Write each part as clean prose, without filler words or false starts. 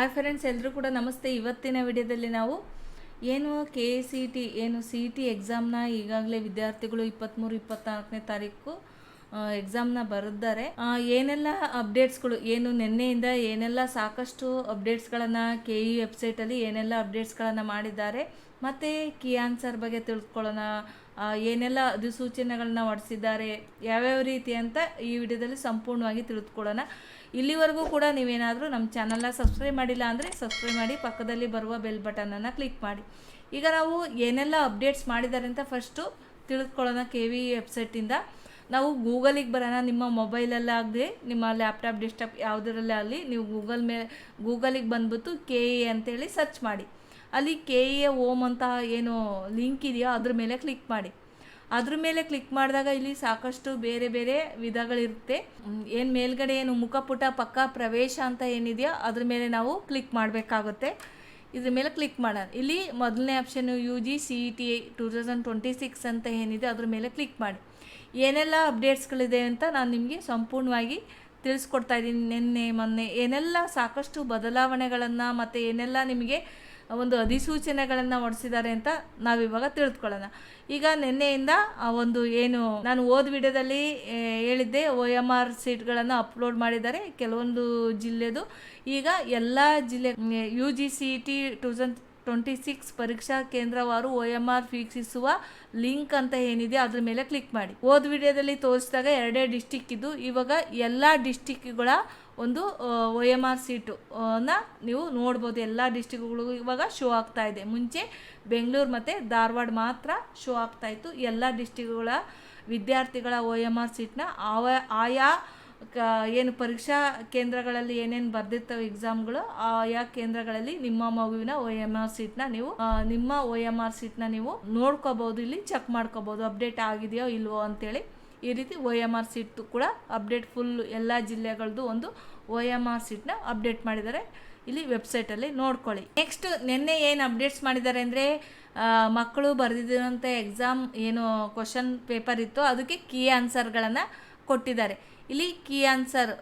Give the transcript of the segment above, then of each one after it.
Hi friends, ಎಲ್ಲರೂ ಕೂಡ ನಮಸ್ತೆ. ಇವತ್ತಿನ ವಿಡಿಯೋದಲ್ಲಿ ನಾವು ಏನು K C T C T ಎಕ್ಸಾಮ್ನ ಈಗಾಗಲೇ ವಿದ್ಯಾರ್ಥಿಗಳು 23-24ನೇ ತಾರೀಕು ಎಕ್ಸಾಮ್ನ ಬರೆದಿದ್ದಾರೆ. ಏನೆಲ್ಲ ಅಪ್ಡೇಟ್ಸ್ಗಳು ನಿನ್ನೆಯಿಂದ ಏನೆಲ್ಲ ಸಾಕಷ್ಟು ಅಪ್ಡೇಟ್ಸ್ಗಳನ್ನು ಕೆ ಇ ವೆಬ್ಸೈಟಲ್ಲಿ ಏನೆಲ್ಲ ಅಪ್ಡೇಟ್ಸ್ಗಳನ್ನು ಮಾಡಿದ್ದಾರೆ, ಮತ್ತು ಕೀ ಆನ್ಸರ್ ಬಗ್ಗೆ ತಿಳ್ಕೊಳ್ಳೋಣ. ಏನೆಲ್ಲ ಅಧಿಸೂಚನೆಗಳನ್ನ ಹೊರಡಿಸಿದ್ದಾರೆ, ಯಾವ್ಯಾವ ರೀತಿ ಅಂತ ಈ ವಿಡಿಯೋದಲ್ಲಿ ಸಂಪೂರ್ಣವಾಗಿ ತಿಳಿದುಕೊಳ್ಳೋಣ. ಇಲ್ಲಿವರೆಗೂ ಕೂಡ ನೀವೇನಾದರೂ ನಮ್ಮ ಚಾನಲ್ನ ಸಬ್ಸ್ಕ್ರೈಬ್ ಮಾಡಿಲ್ಲ ಅಂದರೆ ಸಬ್ಸ್ಕ್ರೈಬ್ ಮಾಡಿ, ಪಕ್ಕದಲ್ಲಿ ಬರುವ ಬೆಲ್ ಬಟನನ್ನು ಕ್ಲಿಕ್ ಮಾಡಿ. ಈಗ ನಾವು ಏನೆಲ್ಲ ಅಪ್ಡೇಟ್ಸ್ ಮಾಡಿದ್ದಾರೆ ಅಂತ ಫಸ್ಟು ತಿಳಿದುಕೊಳ್ಳೋಣ. ಕೆ ವಿ ವೆಬ್ಸೈಟಿಂದ ನಾವು ಗೂಗಲಿಗೆ ಬರೋಣ. ನಿಮ್ಮ ಮೊಬೈಲಲ್ಲಾಗಲಿ ನಿಮ್ಮ ಲ್ಯಾಪ್ಟಾಪ್ ಡೆಸ್ಕ್ಟಾಪ್ ಯಾವುದರಲ್ಲೇ ಆಗಲಿ ನೀವು ಗೂಗಲಿಗೆ ಬಂದುಬಿಟ್ಟು ಕೆ ಇ ಅಂತೇಳಿ ಸರ್ಚ್ ಮಾಡಿ. ಅಲ್ಲಿ ಕೆ ಇ ಓಮ್ ಅಂತ ಏನು ಲಿಂಕ್ ಇದೆಯೋ ಅದ್ರ ಮೇಲೆ ಕ್ಲಿಕ್ ಮಾಡಿ. ಅದ್ರ ಮೇಲೆ ಕ್ಲಿಕ್ ಮಾಡಿದಾಗ ಇಲ್ಲಿ ಸಾಕಷ್ಟು ಬೇರೆ ಬೇರೆ ವಿಧಗಳಿರುತ್ತೆ. ಮೇಲ್ಗಡೆ ಮುಖಪುಟ ಪಕ್ಕ ಪ್ರವೇಶ ಅಂತ ಏನಿದೆಯೋ ಅದ್ರ ಮೇಲೆ ನಾವು ಕ್ಲಿಕ್ ಮಾಡಬೇಕಾಗುತ್ತೆ. ಇದ್ರ ಮೇಲೆ ಕ್ಲಿಕ್ ಮಾಡೋಣ. ಇಲ್ಲಿ ಮೊದಲನೇ ಆಪ್ಷನ್ನು UGCET 2026 ಅಂತ ಏನಿದೆ ಅದ್ರ ಮೇಲೆ ಕ್ಲಿಕ್ ಮಾಡಿ. ಏನೆಲ್ಲ ಅಪ್ಡೇಟ್ಸ್ಗಳಿದೆ ಅಂತ ನಾನು ನಿಮಗೆ ಸಂಪೂರ್ಣವಾಗಿ ತಿಳಿಸ್ಕೊಡ್ತಾ ಇದ್ದೀನಿ. ನಿನ್ನೆ ಮೊನ್ನೆ ಏನೆಲ್ಲ ಸಾಕಷ್ಟು ಬದಲಾವಣೆಗಳನ್ನು ಮತ್ತು ಏನೆಲ್ಲ ನಿಮಗೆ ಒಂದು ಅಧಿಸೂಚನೆಗಳನ್ನು ಹೊರಡಿಸಿದ್ದಾರೆ ಅಂತ ನಾವಿವಾಗ ತಿಳಿದುಕೊಳ್ಳೋಣ. ಈಗ ನಿನ್ನೆಯಿಂದ ಒಂದು ನಾನು ವಿಡಿಯೋದಲ್ಲಿ ಹೇಳಿದ್ದೆ, OMR ಸೀಟ್ಗಳನ್ನು ಅಪ್ಲೋಡ್ ಮಾಡಿದ್ದಾರೆ ಕೆಲವೊಂದು ಜಿಲ್ಲೆದು. ಈಗ ಎಲ್ಲ ಜಿಲ್ಲೆ UGCET 2026 ಪರೀಕ್ಷಾ ಕೇಂದ್ರವಾರು OMR ವೀಕ್ಷಿಸುವ ಲಿಂಕ್ ಅಂತ ಏನಿದೆ ಅದ್ರ ಮೇಲೆ ಕ್ಲಿಕ್ ಮಾಡಿ. ವಿಡಿಯೋದಲ್ಲಿ ತೋರಿಸಿದಾಗ 2 ಡಿಸ್ಟಿಕ್ ಇದ್ದು, ಇವಾಗ ಎಲ್ಲ ಡಿಸ್ಟಿಕ್ಗಳ ಒಂದು OMR ಸೀಟು ನೀವು ನೋಡ್ಬೋದು. ಎಲ್ಲ ಡಿಸ್ಟಿಕ್ಗಳಿಗೂ ಇವಾಗ ಶೋ ಆಗ್ತಾ ಇದೆ. ಮುಂಚೆ ಬೆಂಗಳೂರು ಮತ್ತು ಧಾರವಾಡ ಮಾತ್ರ ಶೋ ಆಗ್ತಾಯಿತ್ತು. ಎಲ್ಲ ಡಿಸ್ಟಿಕ್ಗಳ ವಿದ್ಯಾರ್ಥಿಗಳ OMR ಸೀಟ್ನ ಆಯಾ ಪರೀಕ್ಷಾ ಕೇಂದ್ರಗಳಲ್ಲಿ ಏನೇನು ಬರೆದಿರ್ತವೆ ಎಕ್ಸಾಮ್ಗಳು, ಆಯಾ ಕೇಂದ್ರಗಳಲ್ಲಿ ನಿಮ್ಮ ಮಗುವಿನ OMR ಸೀಟ್ನ ನೀವು ನೋಡ್ಕೋಬೋದು. ಇಲ್ಲಿ ಚೆಕ್ ಮಾಡ್ಕೋಬೋದು ಅಪ್ಡೇಟ್ ಆಗಿದೆಯೋ ಇಲ್ವೋ ಅಂತೇಳಿ. ಈ ರೀತಿ OMR ಸೀಟ್ ಕೂಡ ಅಪ್ಡೇಟ್ ಫುಲ್ ಎಲ್ಲ ಜಿಲ್ಲೆಗಳದ್ದು ಒಂದು OMR ಸೀಟ್ನ ಅಪ್ಡೇಟ್ ಮಾಡಿದ್ದಾರೆ. ಇಲ್ಲಿ ವೆಬ್ಸೈಟಲ್ಲಿ ನೋಡ್ಕೊಳ್ಳಿ. ನೆಕ್ಸ್ಟ್ ನಿನ್ನೆ ಏನು ಅಪ್ಡೇಟ್ಸ್ ಮಾಡಿದ್ದಾರೆ ಅಂದರೆ, ಮಕ್ಕಳು ಬರೆದಿದ್ದಂಥ ಎಕ್ಸಾಮ್ ಕ್ವಶನ್ ಪೇಪರ್ ಇತ್ತು ಅದಕ್ಕೆ ಕೀ ಆನ್ಸರ್ಗಳನ್ನು ಕೊಟ್ಟಿದ್ದಾರೆ. ಇಲ್ಲಿ ಕೀ ಆನ್ಸರ್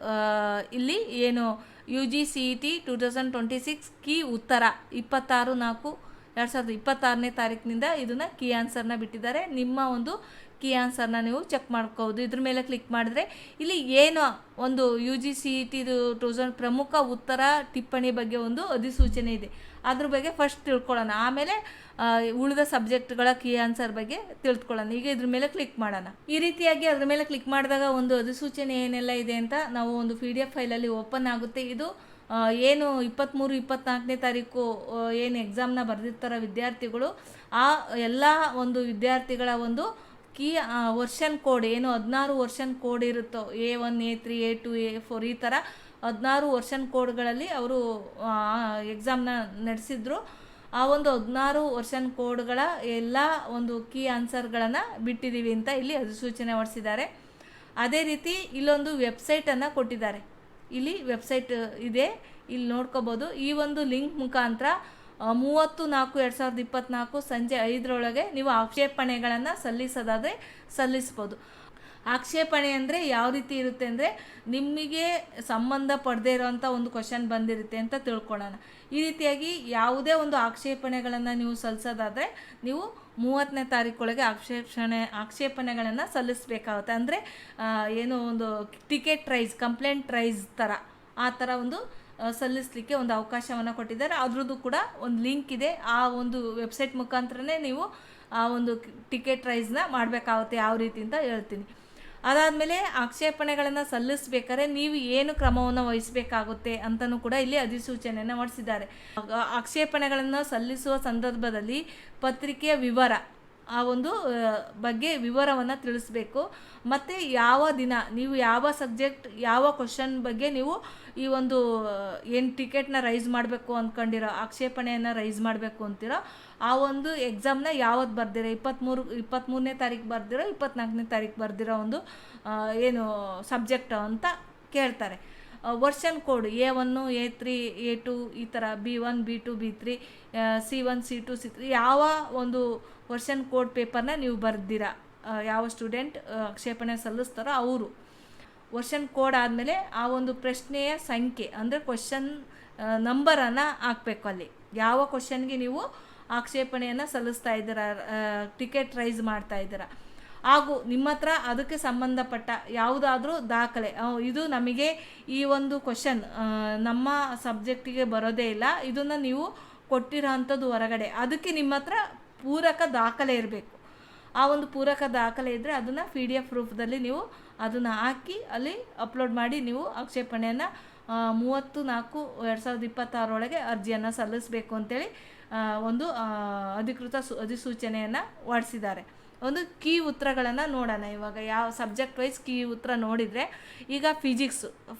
ಇಲ್ಲಿ UGCET 2026 ಕೀ ಉತ್ತರ 26/4/2026ನೇ ತಾರೀಕಿನಿಂದ ಇದನ್ನು ಕೀ ಆನ್ಸರ್ನ ಬಿಟ್ಟಿದ್ದಾರೆ. ನಿಮ್ಮ ಒಂದು ಕೀ ಆನ್ಸರ್ನ ನೀವು ಚೆಕ್ ಮಾಡ್ಕೋಬೋದು. ಇದ್ರ ಮೇಲೆ ಕ್ಲಿಕ್ ಮಾಡಿದ್ರೆ ಇಲ್ಲಿ ಒಂದು UGCET 2000 ಪ್ರಮುಖ ಉತ್ತರ ಟಿಪ್ಪಣಿ ಬಗ್ಗೆ ಒಂದು ಅಧಿಸೂಚನೆ ಇದೆ. ಅದ್ರ ಬಗ್ಗೆ ಫಸ್ಟ್ ತಿಳ್ಕೊಳ್ಳೋಣ, ಆಮೇಲೆ ಉಳಿದ ಸಬ್ಜೆಕ್ಟ್ಗಳ ಕೀ ಆನ್ಸರ್ ಬಗ್ಗೆ ತಿಳ್ಕೊಳ್ಳೋಣ. ಈಗ ಇದ್ರ ಮೇಲೆ ಕ್ಲಿಕ್ ಮಾಡೋಣ. ಈ ರೀತಿಯಾಗಿ ಅದ್ರ ಮೇಲೆ ಕ್ಲಿಕ್ ಮಾಡಿದಾಗ ಒಂದು ಅಧಿಸೂಚನೆ ಏನೆಲ್ಲ ಇದೆ ಅಂತ ನಾವು ಒಂದು PDF ಫೈಲಲ್ಲಿ ಓಪನ್ ಆಗುತ್ತೆ. ಇದು 23-24ನೇ ತಾರೀಕು ಎಕ್ಸಾಮ್ನ ಬರೆದಿರ್ತಾರ ವಿದ್ಯಾರ್ಥಿಗಳು, ಆ ಎಲ್ಲ ಒಂದು ವಿದ್ಯಾರ್ಥಿಗಳ ಒಂದು key version code 16 version code ಇರುತ್ತೋ, A1 A3 A2 A4 ಈ ಥರ 16 ವರ್ಷನ್ ಕೋಡ್ಗಳಲ್ಲಿ ಅವರು ಎಕ್ಸಾಮ್ನ ನಡೆಸಿದ್ರು. ಆ ಒಂದು 16 ವರ್ಷನ್ ಕೋಡ್ಗಳ ಎಲ್ಲ ಒಂದು ಕೀ ಆನ್ಸರ್ಗಳನ್ನು ಬಿಟ್ಟಿದ್ದೀವಿ ಅಂತ ಇಲ್ಲಿ ಅಧಿಸೂಚನೆ ಹೊರಡಿಸಿದ್ದಾರೆ. ಅದೇ ರೀತಿ ಇಲ್ಲೊಂದು ವೆಬ್ಸೈಟನ್ನು ಕೊಟ್ಟಿದ್ದಾರೆ. ಇಲ್ಲಿ ವೆಬ್ಸೈಟ್ ಇದೆ, ಇಲ್ಲಿ ನೋಡ್ಕೋಬೋದು. ಈ ಒಂದು ಲಿಂಕ್ ಮುಖಾಂತರ 30/4/2024 ಸಂಜೆ 5ರೊಳಗೆ ನೀವು ಆಕ್ಷೇಪಣೆಗಳನ್ನು ಸಲ್ಲಿಸೋದಾದರೆ ಸಲ್ಲಿಸ್ಬೋದು. ಆಕ್ಷೇಪಣೆ ಅಂದರೆ ಯಾವ ರೀತಿ ಇರುತ್ತೆ ಅಂದರೆ, ನಿಮಗೆ ಸಂಬಂಧ ಪಡದೇ ಇರೋವಂಥ ಒಂದು ಕ್ವಶನ್ ಬಂದಿರುತ್ತೆ ಅಂತ ತಿಳ್ಕೊಳ್ಳೋಣ. ಈ ರೀತಿಯಾಗಿ ಯಾವುದೇ ಒಂದು ಆಕ್ಷೇಪಣೆಗಳನ್ನು ನೀವು ಸಲ್ಲಿಸೋದಾದರೆ ನೀವು 30ನೇ ತಾರೀಕೊಳಗೆ ಆಕ್ಷೇಪಣೆಗಳನ್ನು ಸಲ್ಲಿಸಬೇಕಾಗುತ್ತೆ. ಅಂದರೆ ಒಂದು ಟಿಕೆಟ್ ರೈಸ್ ಕಂಪ್ಲೇಂಟ್ ರೈಸ್ ಥರ ಆ ಥರ ಒಂದು ಸಲ್ಲಿಸಲಿಕ್ಕೆ ಒಂದು ಅವಕಾಶವನ್ನು ಕೊಟ್ಟಿದ್ದಾರೆ. ಅದ್ರದ್ದು ಕೂಡ ಒಂದು ಲಿಂಕ್ ಇದೆ. ಆ ಒಂದು ವೆಬ್ಸೈಟ್ ಮುಖಾಂತರನೇ ನೀವು ಆ ಒಂದು ಟಿಕೆಟ್ ರೈಸ್ನ ಮಾಡಬೇಕಾಗುತ್ತೆ. ಯಾವ ರೀತಿ ಅಂತ ಹೇಳ್ತೀನಿ. ಅದಾದಮೇಲೆ ಆಕ್ಷೇಪಣೆಗಳನ್ನು ಸಲ್ಲಿಸಬೇಕಾದ್ರೆ ನೀವು ಏನು ಕ್ರಮವನ್ನು ವಹಿಸಬೇಕಾಗುತ್ತೆ ಅಂತಲೂ ಕೂಡ ಇಲ್ಲಿ ಅಧಿಸೂಚನೆಯನ್ನು ಹೊರಡಿಸಿದ್ದಾರೆ. ಆಕ್ಷೇಪಣೆಗಳನ್ನು ಸಲ್ಲಿಸುವ ಸಂದರ್ಭದಲ್ಲಿ ಪತ್ರಿಕೆಯ ವಿವರ ಆ ಒಂದು ಬಗ್ಗೆ ವಿವರವನ್ನು ತಿಳಿಸ್ಬೇಕು. ಮತ್ತು ಯಾವ ದಿನ ನೀವು ಯಾವ ಸಬ್ಜೆಕ್ಟ್ ಯಾವ ಕ್ವಶನ್ ಬಗ್ಗೆ ನೀವು ಈ ಒಂದು ಟಿಕೆಟ್ನ ರೈಸ್ ಮಾಡಬೇಕು ಅಂದ್ಕೊಂಡಿರೋ, ಆಕ್ಷೇಪಣೆಯನ್ನು ರೈಸ್ ಮಾಡಬೇಕು ಅಂತಿರೋ ಆ ಒಂದು ಎಕ್ಸಾಮ್ನ ಯಾವತ್ತು ಬರ್ದಿರೋ, 23ನೇ ತಾರೀಕು ಬರ್ದಿರೋ 24ನೇ ತಾರೀಕು ಬರ್ದಿರೋ ಒಂದು ಸಬ್ಜೆಕ್ಟ್ ಅಂತ ಕೇಳ್ತಾರೆ. Version code A1 A3 A2 ಈ ಥರ B1 B2 B3 C1 C2 C3 ಯಾವ ಒಂದು ವರ್ಷನ್ ಕೋಡ್ ಪೇಪರ್ನ ನೀವು ಬರ್ದಿರಾ, ಯಾವ ಸ್ಟೂಡೆಂಟ್ ಆಕ್ಷೇಪಣೆ ಸಲ್ಲಿಸ್ತಾರೋ ಅವರು ವರ್ಷನ್ ಕೋಡ್ ಆದಮೇಲೆ ಆ ಒಂದು ಪ್ರಶ್ನೆಯ ಸಂಖ್ಯೆ ಅಂದರೆ ಕ್ವಶನ್ ನಂಬರನ್ನು ಹಾಕಬೇಕು. ಅಲ್ಲಿ ಯಾವ ಕ್ವಶನ್ಗೆ ನೀವು ಆಕ್ಷೇಪಣೆಯನ್ನು ಸಲ್ಲಿಸ್ತಾ ಇದ್ದೀರಾ, ಟಿಕೆಟ್ ರೈಸ್ ಮಾಡ್ತಾ ಇದ್ದೀರಾ, ಹಾಗೂ ನಿಮ್ಮ ಹತ್ರ ಅದಕ್ಕೆ ಸಂಬಂಧಪಟ್ಟ ಯಾವುದಾದ್ರೂ ದಾಖಲೆ, ಇದು ನಮಗೆ ಈ ಒಂದು ಕ್ವಶನ್ ನಮ್ಮ ಸಬ್ಜೆಕ್ಟಿಗೆ ಬರೋದೇ ಇಲ್ಲ, ಇದನ್ನು ನೀವು ಕೊಟ್ಟಿರೋ ಅಂಥದ್ದು ಹೊರಗಡೆ, ಅದಕ್ಕೆ ನಿಮ್ಮ ಹತ್ರ ಪೂರಕ ದಾಖಲೆ ಇರಬೇಕು. ಆ ಒಂದು ಪೂರಕ ದಾಖಲೆ ಇದ್ದರೆ ಅದನ್ನು PDF ರೂಪದಲ್ಲಿ ನೀವು ಅದನ್ನು ಹಾಕಿ ಅಲ್ಲಿ ಅಪ್ಲೋಡ್ ಮಾಡಿ ನೀವು ಆಕ್ಷೇಪಣೆಯನ್ನು 30/4/2026 ಒಳಗೆ ಅರ್ಜಿಯನ್ನು ಸಲ್ಲಿಸಬೇಕು ಅಂತೇಳಿ ಒಂದು ಅಧಿಕೃತ ಅಧಿಸೂಚನೆಯನ್ನು ಹೊರಡಿಸಿದ್ದಾರೆ. ಒಂದು ಕೀ ಉತ್ತರಗಳನ್ನು ನೋಡೋಣ. ಇವಾಗ ಯಾವ ಸಬ್ಜೆಕ್ಟ್ ವೈಸ್ ಕೀ ಉತ್ತರ ನೋಡಿದರೆ, ಈಗ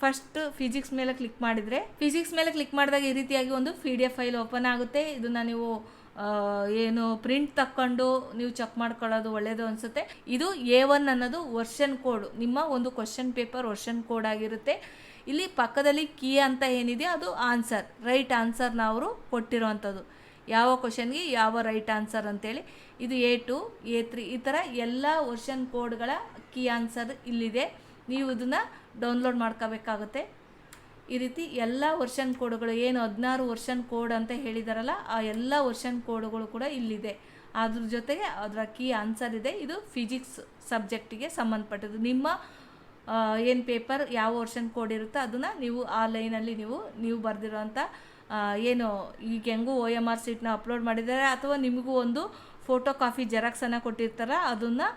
ಫಸ್ಟ್ ಫಿಸಿಕ್ಸ್ ಮೇಲೆ ಕ್ಲಿಕ್ ಮಾಡಿದರೆ, ಫಿಸಿಕ್ಸ್ ಮೇಲೆ ಕ್ಲಿಕ್ ಮಾಡಿದಾಗ ಈ ರೀತಿಯಾಗಿ ಒಂದು PDF ಫೈಲ್ ಓಪನ್ ಆಗುತ್ತೆ. ಇದನ್ನು ನೀವು ಏನು ಪ್ರಿಂಟ್ ತಕ್ಕೊಂಡು ನೀವು ಚೆಕ್ ಮಾಡ್ಕೊಳ್ಳೋದು ಒಳ್ಳೆಯದು ಅನಿಸುತ್ತೆ. ಇದು A1 ಅನ್ನೋದು ವರ್ಷನ್ ಕೋಡ್, ನಿಮ್ಮ ಒಂದು ಕ್ವಶನ್ ಪೇಪರ್ ವರ್ಷನ್ ಕೋಡ್ ಆಗಿರುತ್ತೆ. ಇಲ್ಲಿ ಪಕ್ಕದಲ್ಲಿ ಕೀ ಅಂತ ಏನಿದೆಯೋ ಅದು ಆನ್ಸರ್, ರೈಟ್ ಆನ್ಸರ್ನ ಅವರು ಕೊಟ್ಟಿರೋವಂಥದ್ದು, ಯಾವ ಕ್ವಶನ್ಗೆ ಯಾವ ರೈಟ್ ಆನ್ಸರ್ ಅಂತೇಳಿ. ಇದು A2 A3 ಈ ಥರ ಎಲ್ಲ ವರ್ಷನ್ ಕೋಡ್ಗಳ ಕೀ ಆನ್ಸರ್ ಇಲ್ಲಿದೆ. ನೀವು ಇದನ್ನು ಡೌನ್ಲೋಡ್ ಮಾಡ್ಕೋಬೇಕಾಗುತ್ತೆ. ಈ ರೀತಿ ಎಲ್ಲ ವರ್ಷನ್ ಕೋಡ್ಗಳು, ಏನು 16 ವರ್ಷನ್ ಕೋಡ್ ಅಂತ ಹೇಳಿದಾರಲ್ಲ, ಆ ಎಲ್ಲ ವರ್ಷನ್ ಕೋಡ್ಗಳು ಕೂಡ ಇಲ್ಲಿದೆ. ಅದ್ರ ಜೊತೆಗೆ ಅದರ ಕೀ ಆನ್ಸರ್ ಇದೆ. ಇದು ಫಿಸಿಕ್ಸ್ ಸಬ್ಜೆಕ್ಟಿಗೆ ಸಂಬಂಧಪಟ್ಟದ್ದು. ನಿಮ್ಮ ಏನು ಪೇಪರ್ ಯಾವ ವರ್ಷನ್ ಕೋಡ್ ಇರುತ್ತೋ ಅದನ್ನು ನೀವು ಆ ಲೈನಲ್ಲಿ ನೀವು ಬರೆದಿರೋಂಥ ಏನು ಈಗ ಹೆಂಗೂ OMR ಶೀಟ್ನ ಅಪ್ಲೋಡ್ ಮಾಡಿದ್ದಾರೆ, ಅಥವಾ ನಿಮಗೂ ಒಂದು ಫೋಟೋ ಕಾಪಿ ಜೆರಾಕ್ಸನ್ನು ಕೊಟ್ಟಿರ್ತಾರ, ಅದನ್ನು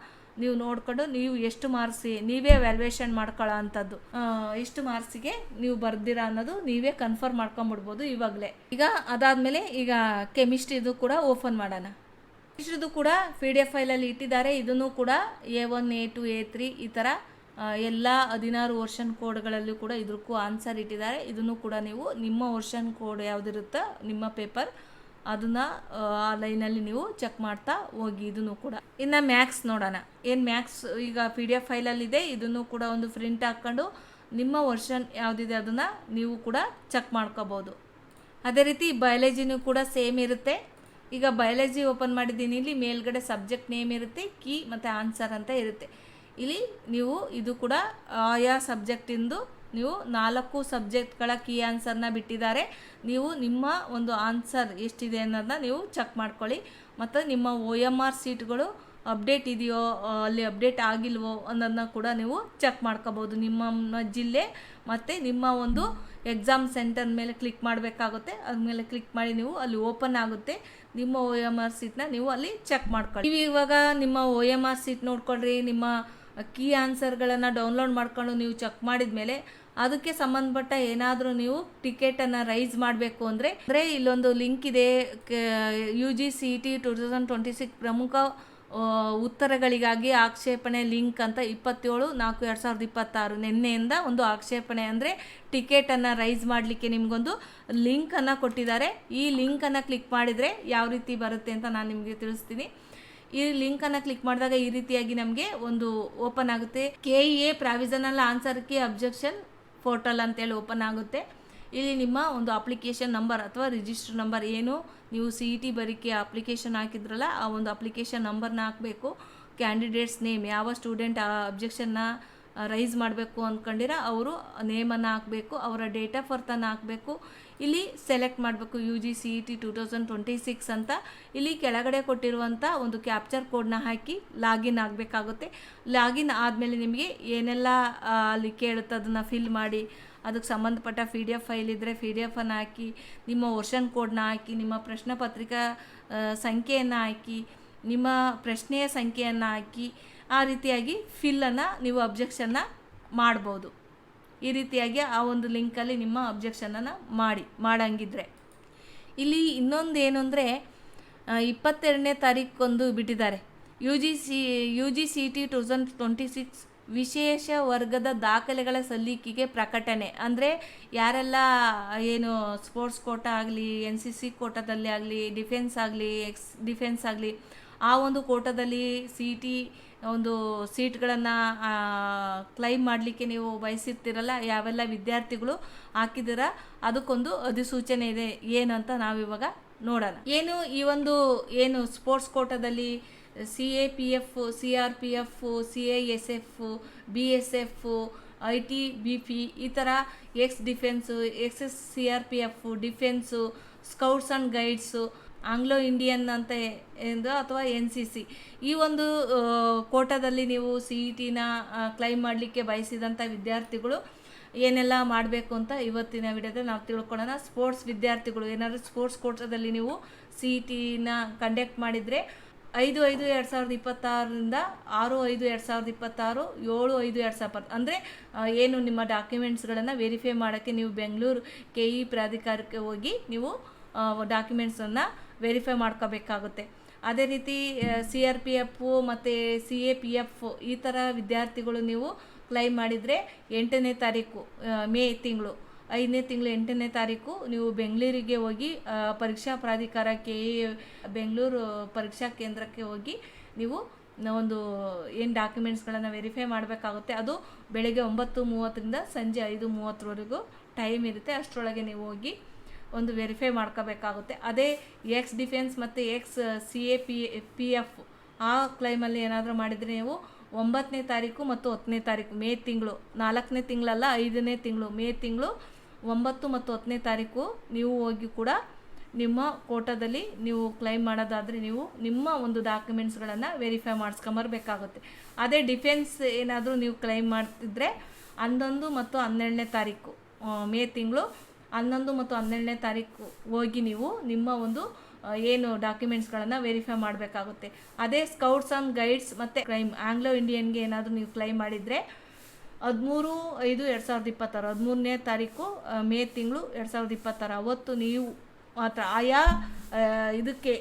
ನೀವು ನೋಡಿಕೊಂಡು ನೀವು ಎಷ್ಟು ಮಾರ್ಕ್ಸ್ ನೀವೇ ವ್ಯಾಲ್ಯೂಯೇಷನ್ ಮಾಡ್ಕೊಳ್ಳೋ ಅಂಥದ್ದು, ಎಷ್ಟು ಮಾರ್ಕ್ಸಿಗೆ ನೀವು ಬರ್ದಿರಾ ಅನ್ನೋದು ನೀವೇ ಕನ್ಫರ್ಮ್ ಮಾಡ್ಕೊಂಬಿಡ್ಬೋದು ಇವಾಗಲೇ. ಈಗ ಅದಾದಮೇಲೆ ಈಗ ಕೆಮಿಸ್ಟ್ರಿದು ಕೂಡ ಓಪನ್ ಮಾಡೋಣ. ಕೆಮಿಸ್ಟ್ರಿದು ಕೂಡ PDF ಫೈಲಲ್ಲಿ ಇಟ್ಟಿದ್ದಾರೆ. ಇದನ್ನು ಕೂಡ A1 A2 A3 ಈ ಥರ ಎಲ್ಲ 16 ವರ್ಷನ್ ಕೋಡ್ಗಳಲ್ಲೂ ಕೂಡ ಇದಕ್ಕೂ ಆನ್ಸರ್ ಇಟ್ಟಿದ್ದಾರೆ. ಇದನ್ನು ಕೂಡ ನೀವು ನಿಮ್ಮ ವರ್ಷನ್ ಕೋಡ್ ಯಾವುದಿರುತ್ತೋ ನಿಮ್ಮ ಪೇಪರ್ ಅದನ್ನು ಆ ಲೈನಲ್ಲಿ ನೀವು ಚೆಕ್ ಮಾಡ್ತಾ ಹೋಗಿ. ಇದನ್ನು ಕೂಡ ಇನ್ನು ಮ್ಯಾಥ್ಸ್ ನೋಡೋಣ. ಏನು ಮ್ಯಾಥ್ಸ್ ಈಗ PDF ಫೈಲಲ್ಲಿದೆ. ಇದನ್ನು ಕೂಡ ಒಂದು ಪ್ರಿಂಟ್ ಹಾಕ್ಕೊಂಡು ನಿಮ್ಮ ವರ್ಷನ್ ಯಾವುದಿದೆ ಅದನ್ನು ನೀವು ಕೂಡ ಚೆಕ್ ಮಾಡ್ಕೋಬೋದು. ಅದೇ ರೀತಿ ಬಯಾಲಜಿನೂ ಕೂಡ ಸೇಮ್ ಇರುತ್ತೆ. ಈಗ ಬಯಾಲಜಿ ಓಪನ್ ಮಾಡಿದ್ದೀನಿ. ಇಲ್ಲಿ ಮೇಲ್ಗಡೆ ಸಬ್ಜೆಕ್ಟ್ ನೇಮ್ ಇರುತ್ತೆ, ಕೀ ಮತ್ತು ಆನ್ಸರ್ ಅಂತ ಇರುತ್ತೆ. ಇಲ್ಲಿ ನೀವು ಇದು ಕೂಡ ಆಯಾ ಸಬ್ಜೆಕ್ಟಿಂದು ನೀವು 4 ಸಬ್ಜೆಕ್ಟ್ಗಳ ಕೀ ಆನ್ಸರ್ನ ಬಿಟ್ಟಿದ್ದಾರೆ. ನೀವು ನಿಮ್ಮ ಒಂದು ಆನ್ಸರ್ ಎಷ್ಟಿದೆ ಅನ್ನೋದನ್ನ ನೀವು ಚೆಕ್ ಮಾಡ್ಕೊಳ್ಳಿ. ಮತ್ತು ನಿಮ್ಮ OMR ಸೀಟ್ಗಳು ಅಪ್ಡೇಟ್ ಇದೆಯೋ, ಅಲ್ಲಿ ಅಪ್ಡೇಟ್ ಆಗಿಲ್ವೋ ಅನ್ನೋದನ್ನ ಕೂಡ ನೀವು ಚೆಕ್ ಮಾಡ್ಕೋಬೋದು. ನಿಮ್ಮ ಜಿಲ್ಲೆ ಮತ್ತು ನಿಮ್ಮ ಒಂದು ಎಕ್ಸಾಮ್ ಸೆಂಟರ್ ಮೇಲೆ ಕ್ಲಿಕ್ ಮಾಡಬೇಕಾಗುತ್ತೆ. ಅದ್ಮೇಲೆ ಕ್ಲಿಕ್ ಮಾಡಿ ನೀವು ಅಲ್ಲಿ ಓಪನ್ ಆಗುತ್ತೆ. ನಿಮ್ಮ OMR ಸೀಟ್ನ ನೀವು ಅಲ್ಲಿ ಚೆಕ್ ಮಾಡ್ಕೊಳ್ಳಿ. ನೀವು ಇವಾಗ ನಿಮ್ಮ OMR ಸೀಟ್ ನೋಡ್ಕೊಳ್ರಿ. ನಿಮ್ಮ ಕೀ ಆನ್ಸರ್ಗಳನ್ನು ಡೌನ್ಲೋಡ್ ಮಾಡ್ಕೊಂಡು ನೀವು ಚೆಕ್ ಮಾಡಿದ ಮೇಲೆ ಅದಕ್ಕೆ ಸಂಬಂಧಪಟ್ಟ ಏನಾದರೂ ನೀವು ಟಿಕೆಟನ್ನು ರೈಸ್ ಮಾಡಬೇಕು ಅಂದರೆ ಇಲ್ಲೊಂದು ಲಿಂಕ್ ಇದೆ, UGCET 2026 ಪ್ರಮುಖ ಉತ್ತರಗಳಿಗಾಗಿ ಆಕ್ಷೇಪಣೆ ಲಿಂಕ್ ಅಂತ 27/4/2026 ನಿನ್ನೆಯಿಂದ ಒಂದು ಆಕ್ಷೇಪಣೆ ಅಂದರೆ ಟಿಕೆಟನ್ನು ರೈಸ್ ಮಾಡಲಿಕ್ಕೆ ನಿಮಗೊಂದು ಲಿಂಕನ್ನು ಕೊಟ್ಟಿದ್ದಾರೆ. ಈ ಲಿಂಕನ್ನು ಕ್ಲಿಕ್ ಮಾಡಿದರೆ ಯಾವ ರೀತಿ ಬರುತ್ತೆ ಅಂತ ನಾನು ನಿಮಗೆ ತಿಳಿಸ್ತೀನಿ. ಈ ಲಿಂಕನ್ನು ಕ್ಲಿಕ್ ಮಾಡಿದಾಗ ಈ ರೀತಿಯಾಗಿ ನಮಗೆ ಒಂದು ಓಪನ್ ಆಗುತ್ತೆ. KEA provisional answer key objection portal ಅಂತೇಳಿ ಓಪನ್ ಆಗುತ್ತೆ. ಇಲ್ಲಿ ನಿಮ್ಮ ಒಂದು ಅಪ್ಲಿಕೇಶನ್ ನಂಬರ್ ಅಥವಾ ರಿಜಿಸ್ಟರ್ ನಂಬರ್, ಏನು ನೀವು CET ಬರೀಕೆ ಅಪ್ಲಿಕೇಶನ್ ಹಾಕಿದ್ರಲ್ಲ ಆ ಒಂದು ಅಪ್ಲಿಕೇಶನ್ ನಂಬರ್ನ ಹಾಕಬೇಕು. ಕ್ಯಾಂಡಿಡೇಟ್ಸ್ ನೇಮ್, ಯಾವ ಸ್ಟೂಡೆಂಟ್ ಆ ಅಬ್ಜೆಕ್ಷನ್ನ ರೈಸ್ ಮಾಡಬೇಕು ಅಂದ್ಕೊಂಡಿರ ಅವರು ನೇಮನ್ನು ಹಾಕಬೇಕು, ಅವರ ಡೇಟ್ ಆಫ್ ಬರ್ತನ್ನು ಹಾಕಬೇಕು. ಇಲ್ಲಿ ಸೆಲೆಕ್ಟ್ ಮಾಡಬೇಕು UGCET 2026 ಅಂತ. ಇಲ್ಲಿ ಕೆಳಗಡೆ ಕೊಟ್ಟಿರುವಂಥ ಒಂದು ಕ್ಯಾಪ್ಚರ್ ಕೋಡ್ನ ಹಾಕಿ ಲಾಗಿನ್ ಆಗಬೇಕಾಗುತ್ತೆ. ಲಾಗಿನ್ ಆದಮೇಲೆ ನಿಮಗೆ ಏನೆಲ್ಲ ಅಲ್ಲಿ ಕೇಳುತ್ತೆ ಅದನ್ನು ಫಿಲ್ ಮಾಡಿ, ಅದಕ್ಕೆ ಸಂಬಂಧಪಟ್ಟ PDF ಫೈಲ್ ಇದ್ದರೆ PDF-ಅನ್ನು ಹಾಕಿ, ನಿಮ್ಮ ವರ್ಷನ್ ಕೋಡ್ನ ಹಾಕಿ, ನಿಮ್ಮ ಪ್ರಶ್ನೆ ಪತ್ರಿಕಾ ಸಂಖ್ಯೆಯನ್ನು ಹಾಕಿ, ನಿಮ್ಮ ಪ್ರಶ್ನೆಯ ಸಂಖ್ಯೆಯನ್ನು ಹಾಕಿ, ಆ ರೀತಿಯಾಗಿ ಫಿಲ್ಲನ್ನು ನೀವು ಅಬ್ಜೆಕ್ಷನ್ನ ಮಾಡ್ಬೋದು. ಈ ರೀತಿಯಾಗಿ ಆ ಒಂದು ಲಿಂಕಲ್ಲಿ ನಿಮ್ಮ ಅಬ್ಜೆಕ್ಷನನ್ನು ಮಾಡಂಗಿದ್ರೆ. ಇಲ್ಲಿ ಇನ್ನೊಂದು ಏನು ಅಂದರೆ 22ನೇ ತಾರೀಕೊಂದು ಬಿಟ್ಟಿದ್ದಾರೆ UGCET 2026 ವಿಶೇಷ ವರ್ಗದ ದಾಖಲೆಗಳ ಸಲ್ಲಿಕೆಗೆ ಪ್ರಕಟಣೆ. ಅಂದರೆ ಯಾರೆಲ್ಲ ಏನು ಸ್ಪೋರ್ಟ್ಸ್ ಕೋಟಾ ಆಗಲಿ, NCC ಕೋಟಾದಲ್ಲಿ ಆಗಲಿ, ಡಿಫೆನ್ಸ್ ಆಗಲಿ, ಡಿಫೆನ್ಸ್ ಆಗಲಿ, ಆ ಒಂದು ಕೋಟಾದಲ್ಲಿ CET ಒಂದು ಸೀಟ್ಗಳನ್ನು ಕ್ಲೈಮ್ ಮಾಡಲಿಕ್ಕೆ ನೀವು ಬಯಸಿರ್ತೀರಲ್ಲ, ಯಾವೆಲ್ಲ ವಿದ್ಯಾರ್ಥಿಗಳು ಹಾಕಿದ್ದೀರ ಅದಕ್ಕೊಂದು ಅಧಿಸೂಚನೆ ಇದೆ. ಏನು ಅಂತ ನಾವಿವಾಗ ನೋಡೋಣ. ಈ ಒಂದು ಸ್ಪೋರ್ಟ್ಸ್ ಕೋಟಾದಲ್ಲಿ CAPF, CRPF, CISF, BSF, IT BP ಈ ಥರ X defence, CRPF, defence, scouts and guides, Anglo Indian ಅಂತ ಅಥವಾ NCC ಈ ಒಂದು ಕೋಟಾದಲ್ಲಿ ನೀವು CETನ ಕ್ಲೈಮ್ ಮಾಡಲಿಕ್ಕೆ ಬಯಸಿದಂಥ ವಿದ್ಯಾರ್ಥಿಗಳು ಏನೆಲ್ಲ ಮಾಡಬೇಕು ಅಂತ ಇವತ್ತಿನ ವಿಡಿಯೋದಲ್ಲಿ ನಾವು ತಿಳ್ಕೊಳ್ಳೋಣ. ಸ್ಪೋರ್ಟ್ಸ್ ವಿದ್ಯಾರ್ಥಿಗಳು ಏನಾದರೂ ಸ್ಪೋರ್ಟ್ಸ್ ಕೋಟಾದಲ್ಲಿ ನೀವು CETನ ಕಂಡಕ್ಟ್ ಮಾಡಿದರೆ 5/5/2026 6/5/2026, 7/5/2020 ಅಂದರೆ ಏನು ನಿಮ್ಮ ಡಾಕ್ಯುಮೆಂಟ್ಸ್ಗಳನ್ನು ವೆರಿಫೈ ಮಾಡೋಕ್ಕೆ ನೀವು ಬೆಂಗಳೂರು KE ಪ್ರಾಧಿಕಾರಕ್ಕೆ ಹೋಗಿ ನೀವು ಡಾಕ್ಯುಮೆಂಟ್ಸನ್ನು ವೆರಿಫೈ ಮಾಡ್ಕೋಬೇಕಾಗುತ್ತೆ. ಅದೇ ರೀತಿ CRPF ಮತ್ತು CAPF ಈ ಥರ ವಿದ್ಯಾರ್ಥಿಗಳು ನೀವು ಕ್ಲೈಮ್ ಮಾಡಿದರೆ 8ನೇ ತಾರೀಕು ಮೇ ತಿಂಗಳು 5ನೇ ತಿಂಗಳು 8ನೇ ತಾರೀಕು ನೀವು ಬೆಂಗಳೂರಿಗೆ ಹೋಗಿ ಪರೀಕ್ಷಾ ಪ್ರಾಧಿಕಾರ KE ಬೆಂಗಳೂರು ಪರೀಕ್ಷಾ ಕೇಂದ್ರಕ್ಕೆ ಹೋಗಿ ನೀವು ಒಂದು ಏನು ಡಾಕ್ಯುಮೆಂಟ್ಸ್ಗಳನ್ನು ವೆರಿಫೈ ಮಾಡಬೇಕಾಗುತ್ತೆ. ಅದು ಬೆಳಗ್ಗೆ 9:30ರಿಂದ ಸಂಜೆ 5:30ವರೆಗೂ ಟೈಮ್ ಇರುತ್ತೆ. ಅಷ್ಟರೊಳಗೆ ನೀವು ಹೋಗಿ ಒಂದು ವೆರಿಫೈ ಮಾಡ್ಕೋಬೇಕಾಗುತ್ತೆ. ಅದೇ ಎಕ್ಸ್ ಡಿಫೆನ್ಸ್ ಮತ್ತು CAPF ಆ ಕ್ಲೈಮಲ್ಲಿ ಏನಾದರೂ ಮಾಡಿದರೆ ನೀವು 9ನೇ ತಾರೀಕು ಮತ್ತು 10ನೇ ತಾರೀಕು ಮೇ ತಿಂಗಳು, 4ನೇ ತಿಂಗಳಲ್ಲ 5ನೇ ತಿಂಗಳು ಮೇ ತಿಂಗಳು 9 ಮತ್ತು 10ನೇ ತಾರೀಕು ನೀವು ಹೋಗಿ ಕೂಡ ನಿಮ್ಮ ಕೋಟಾದಲ್ಲಿ ನೀವು ಕ್ಲೈಮ್ ಮಾಡೋದಾದರೆ ನೀವು ನಿಮ್ಮ ಒಂದು ಡಾಕ್ಯುಮೆಂಟ್ಸ್ಗಳನ್ನು ವೆರಿಫೈ ಮಾಡಿಸ್ಕೊಂಬರ್ಬೇಕಾಗುತ್ತೆ. ಅದೇ ಡಿಫೆನ್ಸ್ ಏನಾದರೂ ನೀವು ಕ್ಲೈಮ್ ಮಾಡ್ತಿದ್ರೆ 11 ಮತ್ತು 12ನೇ ತಾರೀಕು ಮೇ ತಿಂಗಳು 11 ಮತ್ತು 12ನೇ ತಾರೀಕು ಹೋಗಿ ನೀವು ನಿಮ್ಮ ಒಂದು ಏನು ಡಾಕ್ಯುಮೆಂಟ್ಸ್ಗಳನ್ನು ವೆರಿಫೈ ಮಾಡಬೇಕಾಗುತ್ತೆ. ಅದೇ ಸ್ಕೌಟ್ಸ್ ಆ್ಯಂಡ್ ಗೈಡ್ಸ್ ಮತ್ತು ಕ್ಲೈಮ್ ಆಂಗ್ಲೋ ಇಂಡಿಯನ್ಗೆ ಏನಾದರೂ ನೀವು ಕ್ಲೈಮ್ ಮಾಡಿದರೆ 13/5/2026 13ನೇ ತಾರೀಕು ಮೇ ತಿಂಗಳು 2026 ಅವತ್ತು ನೀವು ಮಾತ್ರ ಆಯಾ ಇದಕ್ಕೆ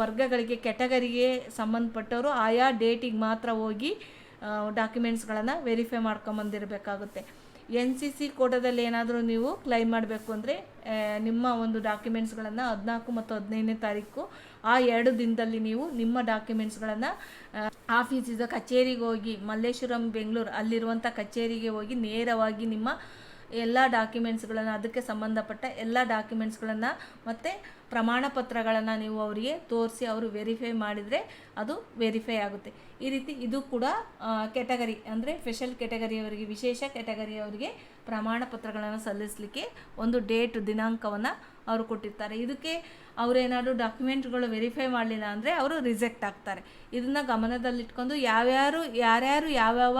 ವರ್ಗಗಳಿಗೆ ಕ್ಯಾಟಗರಿಗೆ ಸಂಬಂಧಪಟ್ಟವರು ಆಯಾ ಡೇಟಿಗೆ ಮಾತ್ರ ಹೋಗಿ ಡಾಕ್ಯುಮೆಂಟ್ಸ್ಗಳನ್ನು ವೆರಿಫೈ ಮಾಡ್ಕೊಂಬಂದಿರಬೇಕಾಗುತ್ತೆ. NCC ಕೋಟಾದಲ್ಲಿ ಏನಾದರೂ ನೀವು ಕ್ಲೈಮ್ ಮಾಡಬೇಕು ಅಂದರೆ ನಿಮ್ಮ ಒಂದು ಡಾಕ್ಯುಮೆಂಟ್ಸ್ಗಳನ್ನು 14 ಮತ್ತು 15ನೇ ತಾರೀಕು ಆ 2 ದಿನದಲ್ಲಿ ನೀವು ನಿಮ್ಮ ಡಾಕ್ಯುಮೆಂಟ್ಸ್ಗಳನ್ನು ಆಫೀಸಿದ ಕಚೇರಿಗೆ ಹೋಗಿ ಮಲ್ಲೇಶ್ವರಂ ಬೆಂಗಳೂರು ಅಲ್ಲಿರುವಂಥ ಕಚೇರಿಗೆ ಹೋಗಿ ನೇರವಾಗಿ ನಿಮ್ಮ ಎಲ್ಲ ಡಾಕ್ಯುಮೆಂಟ್ಸ್ಗಳನ್ನು ಅದಕ್ಕೆ ಸಂಬಂಧಪಟ್ಟ ಎಲ್ಲ ಡಾಕ್ಯುಮೆಂಟ್ಸ್ಗಳನ್ನು ಮತ್ತು ಪ್ರಮಾಣ ಪತ್ರಗಳನ್ನು ನೀವು ಅವರಿಗೆ ತೋರಿಸಿ ಅವರು ವೆರಿಫೈ ಮಾಡಿದರೆ ಅದು ವೆರಿಫೈ ಆಗುತ್ತೆ. ಈ ರೀತಿ ಇದು ಕೂಡ ಕ್ಯಾಟಗರಿ ಅಂದರೆ ಸ್ಪೆಷಲ್ ಕ್ಯಾಟಗರಿಯವರಿಗೆ ವಿಶೇಷ ಕ್ಯಾಟಗರಿಯವರಿಗೆ ಪ್ರಮಾಣ ಪತ್ರಗಳನ್ನು ಸಲ್ಲಿಸಲಿಕ್ಕೆ ಒಂದು ದಿನಾಂಕವನ್ನು ಅವರು ಕೊಟ್ಟಿರ್ತಾರೆ. ಇದಕ್ಕೆ ಅವರೇನಾದರೂ ಡಾಕ್ಯುಮೆಂಟ್ಗಳು ವೆರಿಫೈ ಮಾಡಲಿಲ್ಲ ಅಂದರೆ ಅವರು ರಿಜೆಕ್ಟ್ ಆಗ್ತಾರೆ. ಇದನ್ನು ಗಮನದಲ್ಲಿಟ್ಕೊಂಡು ಯಾರ್ಯಾರು ಯಾವ್ಯಾವ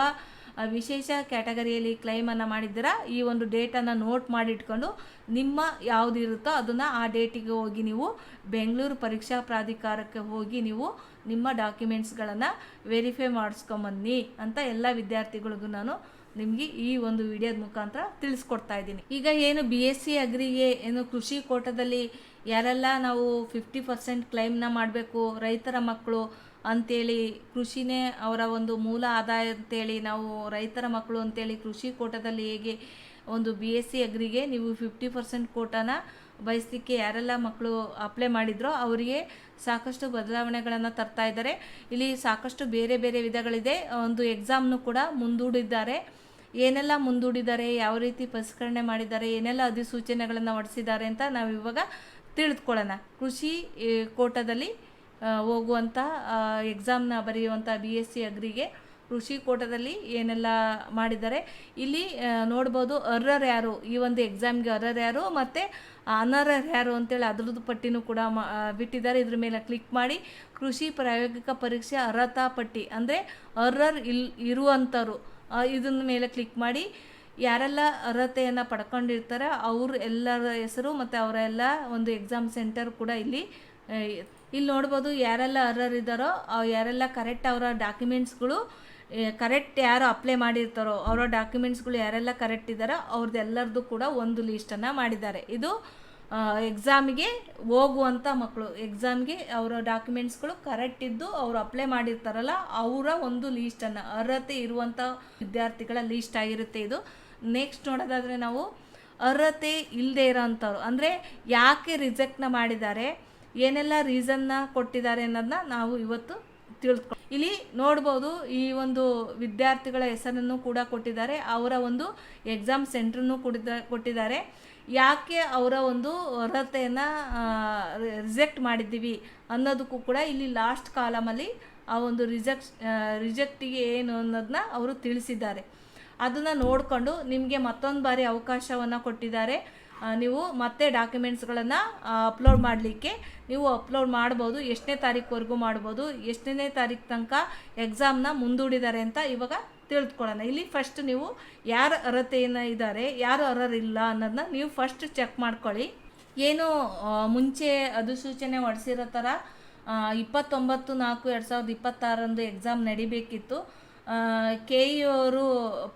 ವಿಶೇಷ ಕ್ಯಾಟಗರಿಯಲ್ಲಿ ಕ್ಲೈಮನ್ನು ಮಾಡಿದ್ದೀರಾ ಈ ಒಂದು ಡೇಟನ್ನು ನೋಟ್ ಮಾಡಿಟ್ಕೊಂಡು ನಿಮ್ಮ ಯಾವುದಿರುತ್ತೋ ಅದನ್ನು ಆ ಡೇಟಿಗೆ ಹೋಗಿ ನೀವು ಬೆಂಗಳೂರು ಪರೀಕ್ಷಾ ಪ್ರಾಧಿಕಾರಕ್ಕೆ ಹೋಗಿ ನೀವು ನಿಮ್ಮ ಡಾಕ್ಯುಮೆಂಟ್ಸ್ಗಳನ್ನು ವೆರಿಫೈ ಮಾಡಿಸ್ಕೊಂಬನ್ನಿ ಅಂತ ಎಲ್ಲ ವಿದ್ಯಾರ್ಥಿಗಳಿಗೂ ನಾನು ನಿಮಗೆ ಈ ಒಂದು ವಿಡಿಯೋದ ಮುಖಾಂತರ ತಿಳಿಸ್ಕೊಡ್ತಾ ಇದ್ದೀನಿ. ಈಗ ಏನು BSc ಅಗ್ರಿಗೆ ಏನು ಕೃಷಿ ಕೋಟಾದಲ್ಲಿ ಯಾರೆಲ್ಲ ನಾವು 50% ಕ್ಲೈಮ್ನ ಮಾಡಬೇಕು, ರೈತರ ಮಕ್ಕಳು ಅಂಥೇಳಿ ಕೃಷಿನೇ ಅವರ ಒಂದು ಮೂಲ ಆದಾಯ ಅಂತೇಳಿ ನಾವು ರೈತರ ಮಕ್ಕಳು ಅಂತೇಳಿ ಕೃಷಿ ಕೋಟಾದಲ್ಲಿ ಹೇಗೆ ಒಂದು BSc ಅಗ್ರಿಗೆ ನೀವು 50% ಕೋಟಾನ ಬಯಸಲಿಕ್ಕೆ ಯಾರೆಲ್ಲ ಮಕ್ಕಳು ಅಪ್ಲೈ ಮಾಡಿದ್ರೋ ಅವರಿಗೆ ಸಾಕಷ್ಟು ಬದಲಾವಣೆಗಳನ್ನು ತರ್ತಾ ಇದ್ದಾರೆ. ಇಲ್ಲಿ ಸಾಕಷ್ಟು ಬೇರೆ ಬೇರೆ ವಿಧಗಳಿದೆ. ಒಂದು ಎಕ್ಸಾಮ್ನು ಕೂಡ ಮುಂದೂಡಿದ್ದಾರೆ. ಏನೆಲ್ಲ ಮುಂದೂಡಿದ್ದಾರೆ, ಯಾವ ರೀತಿ ಪರಿಷ್ಕರಣೆ ಮಾಡಿದ್ದಾರೆ, ಏನೆಲ್ಲ ಅಧಿಸೂಚನೆಗಳನ್ನು ಹೊರಡಿಸಿದ್ದಾರೆ ಅಂತ ನಾವು ಇವಾಗ ತಿಳಿದುಕೊಳ್ಳೋಣ. ಕೃಷಿ ಕೋಟಾದಲ್ಲಿ ಹೋಗುವಂಥ ಎಕ್ಸಾಮ್ನ ಬರೆಯುವಂಥ BSc ಅಗ್ರಿಗೆ ಕೃಷಿ ಕೋಟಾದಲ್ಲಿ ಏನೆಲ್ಲ ಮಾಡಿದ್ದಾರೆ ಇಲ್ಲಿ ನೋಡ್ಬೋದು. ಅರ್ಹರು ಯಾರು, ಈ ಒಂದು ಎಕ್ಸಾಮ್ಗೆ ಅರ್ಹರು ಯಾರು ಮತ್ತು ಅನರ್ಹರು ಯಾರು ಅಂತೇಳಿ ಅದ್ರದ್ದು ಪಟ್ಟಿನೂ ಕೂಡ ಬಿಟ್ಟಿದ್ದಾರೆ. ಇದ್ರ ಮೇಲೆ ಕ್ಲಿಕ್ ಮಾಡಿ ಕೃಷಿ ಪ್ರಾಯೋಗಿಕ ಪರೀಕ್ಷೆ ಅರ್ಹತಾ ಪಟ್ಟಿ ಅಂದರೆ ಅರ್ಹರು ಇರುವಂಥವ್ರು ಇದನ್ನ ಮೇಲೆ ಕ್ಲಿಕ್ ಮಾಡಿ ಯಾರೆಲ್ಲ ಅರ್ಹತೆಯನ್ನು ಪಡ್ಕೊಂಡಿರ್ತಾರೆ ಅವ್ರ ಎಲ್ಲರ ಹೆಸರು ಮತ್ತು ಅವರ ಎಲ್ಲ ಒಂದು ಎಕ್ಸಾಮ್ ಸೆಂಟರ್ ಕೂಡ ಇಲ್ಲಿ ನೋಡ್ಬೋದು. ಯಾರೆಲ್ಲ ಅರ್ಹರಿದ್ದಾರೋ ಯಾರೆಲ್ಲ ಕರೆಕ್ಟ್ ಅವರ ಡಾಕ್ಯುಮೆಂಟ್ಸ್ಗಳು ಕರೆಕ್ಟ್ ಯಾರು ಅಪ್ಲೈ ಮಾಡಿರ್ತಾರೋ ಅವರ ಡಾಕ್ಯುಮೆಂಟ್ಸ್ಗಳು ಯಾರೆಲ್ಲ ಕರೆಕ್ಟ್ ಇದ್ದಾರೋ ಅವ್ರದ್ದೆಲ್ಲರದ್ದು ಕೂಡ ಒಂದು ಲೀಸ್ಟನ್ನು ಮಾಡಿದ್ದಾರೆ. ಇದು ಎಕ್ಸಾಮಿಗೆ ಹೋಗುವಂಥ ಮಕ್ಕಳು, ಎಕ್ಸಾಮ್ಗೆ ಅವರ ಡಾಕ್ಯುಮೆಂಟ್ಸ್ಗಳು ಕರೆಕ್ಟ್ ಇದ್ದು ಅವರು ಅಪ್ಲೈ ಮಾಡಿರ್ತಾರಲ್ಲ ಅವರ ಒಂದು ಲೀಸ್ಟನ್ನು, ಅರ್ಹತೆ ಇರುವಂಥ ವಿದ್ಯಾರ್ಥಿಗಳ ಲೀಸ್ಟ್ ಆಗಿರುತ್ತೆ ಇದು. ನೆಕ್ಸ್ಟ್ ನೋಡೋದಾದರೆ ನಾವು ಅರ್ಹತೆ ಇಲ್ಲದೆ ಇರೋಂಥವ್ರು ಅಂದರೆ ಯಾಕೆ ರಿಜೆಕ್ಟ್ನ ಮಾಡಿದ್ದಾರೆ, ಏನೆಲ್ಲ ರೀಸನ್ನ ಕೊಟ್ಟಿದ್ದಾರೆ ಅನ್ನೋದನ್ನ ನಾವು ಇವತ್ತು ತಿಳ್ಕೊ. ಇಲ್ಲಿ ನೋಡ್ಬೋದು ಈ ಒಂದು ವಿದ್ಯಾರ್ಥಿಗಳ ಹೆಸರನ್ನು ಕೂಡ ಕೊಟ್ಟಿದ್ದಾರೆ, ಅವರ ಒಂದು ಎಕ್ಸಾಮ್ ಸೆಂಟ್ರನ್ನು ಕೊಟ್ಟಿದ್ದಾರೆ, ಯಾಕೆ ಅವರ ಒಂದು ಅರ್ಹತೆಯನ್ನು ರಿಜೆಕ್ಟ್ ಮಾಡಿದ್ದೀವಿ ಅನ್ನೋದಕ್ಕೂ ಕೂಡ ಇಲ್ಲಿ ಲಾಸ್ಟ್ ಕಾಲಮಲ್ಲಿ ಆ ಒಂದು ರಿಜೆಕ್ಟಿಗೆ ಏನು ಅನ್ನೋದನ್ನ ಅವರು ತಿಳಿಸಿದ್ದಾರೆ. ಅದನ್ನು ನೋಡಿಕೊಂಡು ನಿಮಗೆ ಮತ್ತೊಂದು ಬಾರಿ ಅವಕಾಶವನ್ನು ಕೊಟ್ಟಿದ್ದಾರೆ. ನೀವು ಮತ್ತೆ ಡಾಕ್ಯುಮೆಂಟ್ಸ್ಗಳನ್ನು ಅಪ್ಲೋಡ್ ಮಾಡಲಿಕ್ಕೆ ನೀವು ಅಪ್ಲೋಡ್ ಮಾಡ್ಬೋದು. ಎಷ್ಟನೇ ತಾರೀಕುವರೆಗೂ ಮಾಡ್ಬೋದು, ಎಷ್ಟನೇ ತಾರೀಕು ತನಕ ಎಕ್ಸಾಮ್ನ ಮುಂದೂಡಿದ್ದಾರೆ ಅಂತ ಇವಾಗ ತಿಳಿದುಕೊಳ್ಳೋಣ. ಇಲ್ಲಿ ಫಸ್ಟ್ ನೀವು ಯಾರು ಅರ್ಹತೆಯನ್ನು ಇದ್ದಾರೆ, ಯಾರು ಅರ್ಹರಿಲ್ಲ ಅನ್ನೋದನ್ನ ನೀವು ಫಸ್ಟ್ ಚೆಕ್ ಮಾಡ್ಕೊಳ್ಳಿ. ಏನು ಮುಂಚೆ ಅಧಿಸೂಚನೆ ಹೊರಡಿಸಿರೋ ಥರ 29/4/2026 ಎಕ್ಸಾಮ್ ನಡಿಬೇಕಿತ್ತು. KE ಅವರು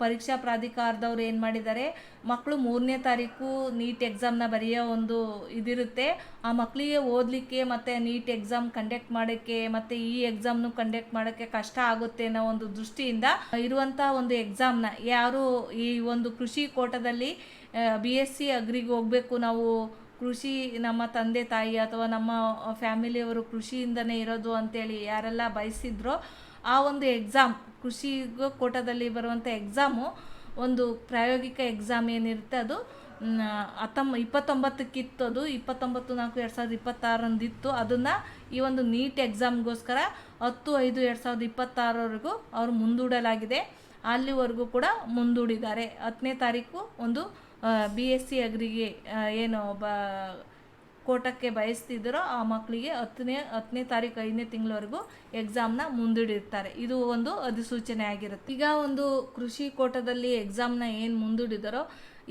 ಪರೀಕ್ಷಾ ಪ್ರಾಧಿಕಾರದವ್ರು ಏನು ಮಾಡಿದ್ದಾರೆ, ಮಕ್ಕಳು 3ನೇ ತಾರೀಕು ನೀಟ್ ಎಕ್ಸಾಮ್ನ ಬರೆಯೋ ಒಂದು ಇದಿರುತ್ತೆ. ಆ ಮಕ್ಕಳಿಗೆ ಓದಲಿಕ್ಕೆ ಮತ್ತು ನೀಟ್ ಎಕ್ಸಾಮ್ ಕಂಡಕ್ಟ್ ಮಾಡೋಕ್ಕೆ ಮತ್ತು ಈ ಎಕ್ಸಾಮ್ನು ಕಂಡಕ್ಟ್ ಮಾಡೋಕ್ಕೆ ಕಷ್ಟ ಆಗುತ್ತೆ ಅನ್ನೋ ಒಂದು ದೃಷ್ಟಿಯಿಂದ ಇರುವಂಥ ಒಂದು ಎಕ್ಸಾಮ್ನ ಯಾರು ಈ ಒಂದು ಕೃಷಿ ಕೋಟದಲ್ಲಿ BSc ಅಗ್ರಿಗೆ ಹೋಗಬೇಕು, ನಾವು ಕೃಷಿ ನಮ್ಮ ತಂದೆ ತಾಯಿ ಅಥವಾ ನಮ್ಮ ಫ್ಯಾಮಿಲಿಯವರು ಕೃಷಿಯಿಂದನೇ ಇರೋದು ಅಂತೇಳಿ ಯಾರೆಲ್ಲ ಬಯಸಿದ್ರೋ ಆ ಒಂದು ಎಕ್ಸಾಮ್ ಕೃಷಿ ಕೋಟದಲ್ಲಿ ಬರುವಂಥ ಎಕ್ಸಾಮು ಒಂದು ಪ್ರಾಯೋಗಿಕ ಎಕ್ಸಾಮ್ ಏನಿರುತ್ತೆ ಅದು 29ಕ್ಕಿತ್ತು. ಅದು 29/4/2026 ಅದನ್ನು ಈ ಒಂದು ನೀಟ್ ಎಕ್ಸಾಮ್ಗೋಸ್ಕರ 10/5/2026 ಅವರು ಮುಂದೂಡಲಾಗಿದೆ. ಅಲ್ಲಿವರೆಗೂ ಕೂಡ ಮುಂದೂಡಿದ್ದಾರೆ. 10ನೇ ತಾರೀಕು ಒಂದು BSc ಅಗ್ರಿಗೆ ಏನು ಕೋಟಕ್ಕೆ ಬಯಸ್ತಿದ್ದರೋ ಆ ಮಕ್ಕಳಿಗೆ 10ನೇ ತಾರೀಕು 5ನೇ ತಿಂಗಳವರೆಗೂ ಎಕ್ಸಾಮ್ನ ಮುಂದೂಡಿರ್ತಾರೆ. ಇದು ಒಂದು ಅಧಿಸೂಚನೆ ಆಗಿರುತ್ತೆ. ಈಗ ಒಂದು ಕೃಷಿ ಕೋಟದಲ್ಲಿ ಎಕ್ಸಾಮ್ನ ಏನು ಮುಂದೂಡಿದಾರೋ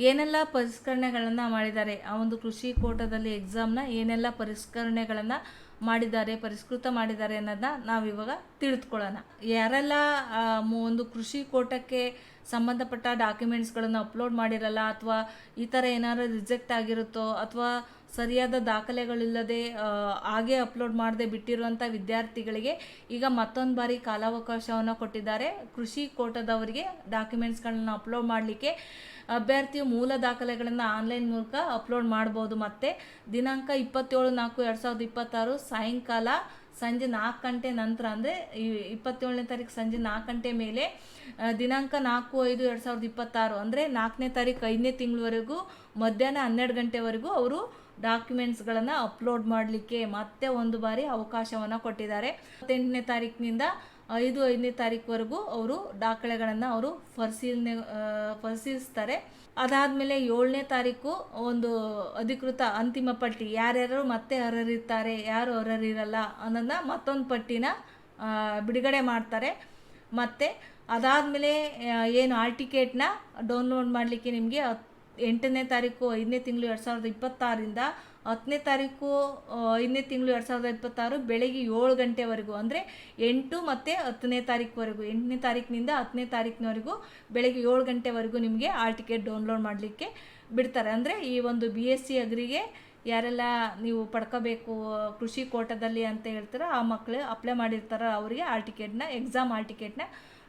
ಏನೆಲ್ಲ ಪರಿಷ್ಕರಣೆಗಳನ್ನು ಮಾಡಿದ್ದಾರೆ, ಆ ಒಂದು ಕೃಷಿ ಕೋಟದಲ್ಲಿ ಎಕ್ಸಾಮ್ನ ಏನೆಲ್ಲ ಪರಿಷ್ಕರಣೆಗಳನ್ನು ಪರಿಷ್ಕೃತ ಮಾಡಿದ್ದಾರೆ ಅನ್ನೋದನ್ನ ನಾವಿವಾಗ ತಿಳಿದುಕೊಳ್ಳೋಣ. ಯಾರೆಲ್ಲ ಒಂದು ಕೃಷಿ ಕೋಟಕ್ಕೆ ಸಂಬಂಧಪಟ್ಟ ಡಾಕ್ಯುಮೆಂಟ್ಸ್ಗಳನ್ನು ಅಪ್ಲೋಡ್ ಮಾಡಿರಲ್ಲ ಅಥವಾ ಈ ಥರ ಏನಾದ್ರು ರಿಜೆಕ್ಟ್ ಆಗಿರುತ್ತೋ ಅಥವಾ ಸರಿಯಾದ ದಾಖಲೆಗಳಿಲ್ಲದೆ ಹಾಗೆ ಅಪ್ಲೋಡ್ ಮಾಡದೆ ಬಿಟ್ಟಿರುವಂಥ ವಿದ್ಯಾರ್ಥಿಗಳಿಗೆ ಈಗ ಮತ್ತೊಂದು ಬಾರಿ ಕಾಲಾವಕಾಶವನ್ನು ಕೊಟ್ಟಿದ್ದಾರೆ. ಕೃಷಿ ಕೋಟದವರಿಗೆ ಡಾಕ್ಯುಮೆಂಟ್ಸ್ಗಳನ್ನ ಅಪ್ಲೋಡ್ ಮಾಡಲಿಕ್ಕೆ ಅಭ್ಯರ್ಥಿಯು ಮೂಲ ದಾಖಲೆಗಳನ್ನು ಆನ್ಲೈನ್ ಮೂಲಕ ಅಪ್ಲೋಡ್ ಮಾಡ್ಬೋದು. ಮತ್ತು ದಿನಾಂಕ 27/4/2026 ಸಾಯಂಕಾಲ ಸಂಜೆ 4 ಗಂಟೆ ನಂತರ, ಅಂದರೆ 27ನೇ ತಾರೀಕು ಸಂಜೆ 4 ಗಂಟೆ ಮೇಲೆ ದಿನಾಂಕ 4/5/2026 ಅಂದರೆ 4ನೇ ತಾರೀಕು 5ನೇ ತಿಂಗಳವರೆಗೂ ಮಧ್ಯಾಹ್ನ 12 ಗಂಟೆವರೆಗೂ ಅವರು ಡಾಕ್ಯುಮೆಂಟ್ಸ್ಗಳನ್ನು ಅಪ್ಲೋಡ್ ಮಾಡಲಿಕ್ಕೆ ಮತ್ತೆ ಒಂದು ಬಾರಿ ಅವಕಾಶವನ್ನು ಕೊಟ್ಟಿದ್ದಾರೆ. 28ನೇ ತಾರೀಕಿನಿಂದ 5ನೇ ತಾರೀಕುವರೆಗೂ ಅವರು ದಾಖಲೆಗಳನ್ನು ಅವರು ಪರಿಶೀಲಿಸ್ತಾರೆ. ಅದಾದಮೇಲೆ 7ನೇ ತಾರೀಕು ಒಂದು ಅಧಿಕೃತ ಅಂತಿಮ ಪಟ್ಟಿ, ಯಾರ್ಯಾರು ಮತ್ತೆ ಅರ್ಹರಿರ್ತಾರೆ ಯಾರು ಅರ್ಹರಿರಲ್ಲ ಅನ್ನೋದನ್ನ ಮತ್ತೊಂದು ಪಟ್ಟಿನ ಬಿಡುಗಡೆ ಮಾಡ್ತಾರೆ. ಮತ್ತು ಅದಾದಮೇಲೆ ಏನು ಆಲ್ ಟಿಕೆಟ್ನ ಡೌನ್ಲೋಡ್ ಮಾಡಲಿಕ್ಕೆ ನಿಮಗೆ 8ನೇ ತಾರೀಕು 5ನೇ ತಿಂಗಳು 2026ರಿಂದ 10ನೇ ತಾರೀಕು 5ನೇ ತಿಂಗಳು 2026 ಬೆಳಗ್ಗೆ 7 ಗಂಟೆವರೆಗೂ, ಅಂದರೆ 8 ಮತ್ತು 10ನೇ ತಾರೀಕುವರೆಗೂ, 8ನೇ ತಾರೀಕಿನಿಂದ 10ನೇ ತಾರೀಕಿನವರೆಗೂ ಬೆಳಗ್ಗೆ 7 ಗಂಟೆವರೆಗೂ ನಿಮಗೆ ಆಲ್ ಟಿಕೆಟ್ ಡೌನ್ಲೋಡ್ ಮಾಡಲಿಕ್ಕೆ ಬಿಡ್ತಾರೆ. ಅಂದರೆ ಈ ಒಂದು BSc ಅಗ್ರಿಗೆ ಯಾರೆಲ್ಲ ನೀವು ಪಡ್ಕೋಬೇಕು ಕೃಷಿ ಕೋಟದಲ್ಲಿ ಅಂತ ಹೇಳ್ತಾರೋ ಆ ಮಕ್ಕಳು ಅಪ್ಲೈ ಮಾಡಿರ್ತಾರೋ ಅವರಿಗೆ ಆಲ್ ಟಿಕೆಟ್ನ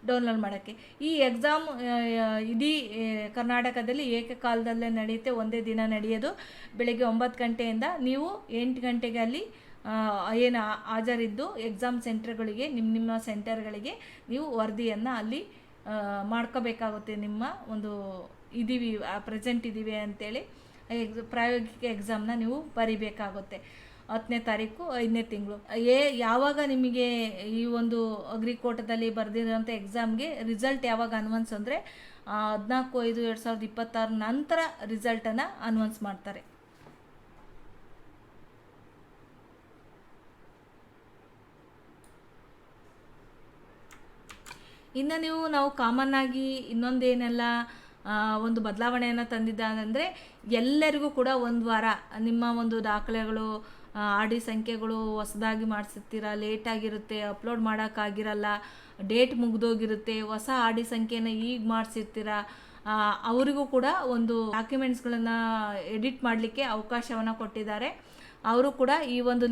ಡೌನ್ಲೋಡ್ ಮಾಡೋಕ್ಕೆ. ಈ ಎಕ್ಸಾಮ್ ಇಡೀ ಕರ್ನಾಟಕದಲ್ಲಿ ಏಕಕಾಲದಲ್ಲೇ ನಡೆಯುತ್ತೆ, ಒಂದೇ ದಿನ ನಡೆಯೋದು. ಬೆಳಗ್ಗೆ 9 ಗಂಟೆಯಿಂದ ನೀವು 8 ಗಂಟೆಗೆ ಅಲ್ಲಿ ಏನು ಹಾಜರಿದ್ದು ಎಕ್ಸಾಮ್ ಸೆಂಟರ್ಗಳಿಗೆ ನಿಮ್ಮ ಸೆಂಟರ್ಗಳಿಗೆ ನೀವು ವರದಿಯನ್ನು ಅಲ್ಲಿ ಮಾಡ್ಕೋಬೇಕಾಗುತ್ತೆ. ನಿಮ್ಮ ಒಂದು ಪ್ರೆಸೆಂಟ್ ಇದ್ದೀವಿ ಅಂತೇಳಿ ಪ್ರಾಯೋಗಿಕ ಎಕ್ಸಾಮ್ನ ನೀವು ಬರಿಬೇಕಾಗುತ್ತೆ. 10ನೇ ತಾರೀಕು 5ನೇ ತಿಂಗಳು. ಯಾವಾಗ ನಿಮಗೆ ಈ ಒಂದು ಅಗ್ರಿಕೋಟದಲ್ಲಿ ಬರೆದಿರೋಂಥ ಎಕ್ಸಾಮ್ಗೆ ರಿಸಲ್ಟ್ ಯಾವಾಗ ಅನೌನ್ಸ್ ಅಂದರೆ 14/5/2026 ನಂತರ ರಿಸಲ್ಟನ್ನು ಅನೌನ್ಸ್ ಮಾಡ್ತಾರೆ. ಇನ್ನು ನಾವು ಕಾಮನ್ ಆಗಿ ಇನ್ನೊಂದೇನೆಲ್ಲ ಒಂದು ಬದಲಾವಣೆಯನ್ನು ತಂದಿದ್ದಾನೆಂದರೆ ಎಲ್ಲರಿಗೂ ಕೂಡ ಒಂದು ವಾರ ನಿಮ್ಮ ಒಂದು ದಾಖಲೆಗಳು RD ಸಂಖ್ಯೆಗಳು ಹೊಸದಾಗಿ ಮಾಡಿಸಿರ್ತೀರ, ಲೇಟಾಗಿರುತ್ತೆ, ಅಪ್ಲೋಡ್ ಮಾಡೋಕ್ಕಾಗಿರಲ್ಲ, ಡೇಟ್ ಮುಗಿದೋಗಿರುತ್ತೆ, ಹೊಸ RD ಸಂಖ್ಯೆನ ಈಗ ಮಾಡಿಸಿರ್ತೀರ, ಅವರಿಗೂ ಕೂಡ ಒಂದು ಡಾಕ್ಯುಮೆಂಟ್ಸ್ಗಳನ್ನು ಎಡಿಟ್ ಮಾಡಲಿಕ್ಕೆ ಅವಕಾಶವನ್ನು ಕೊಟ್ಟಿದ್ದಾರೆ. ಅವರು ಕೂಡ ಈ ಒಂದು